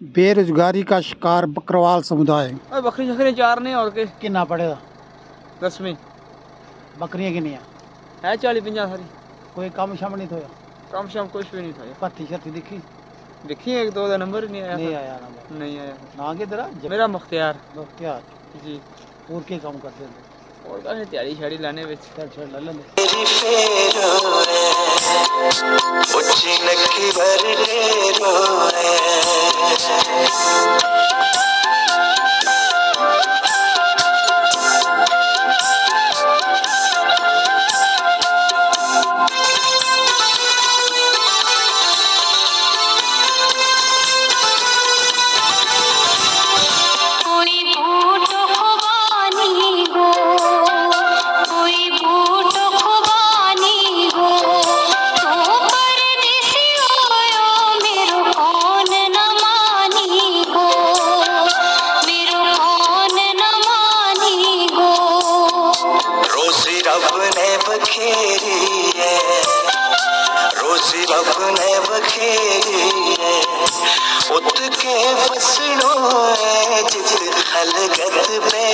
बेरोजगारी का शिकार बकरवाल समुदाय। बकरी शकरी चारने और के किन्ना पड़ेगा? 10वीं। बकरियां किन्नियां है 40-50 सारी। कोई कम शम नहीं थोया? कम शम कुछ भी नहीं था। पत्ती शत्ती दिखी? देखी एक दो का नंबर नहीं आया। नहीं आया नंबर? नहीं आया। ना किधर? मेरा मुख्तियार। मुख्तियार जी। और के काम करते थे? और का तैयारी शाड़ी लाने विच चल चल ले लेंगे। रोजी रब ने बखेरी है उत के फसलों जित खलगत पे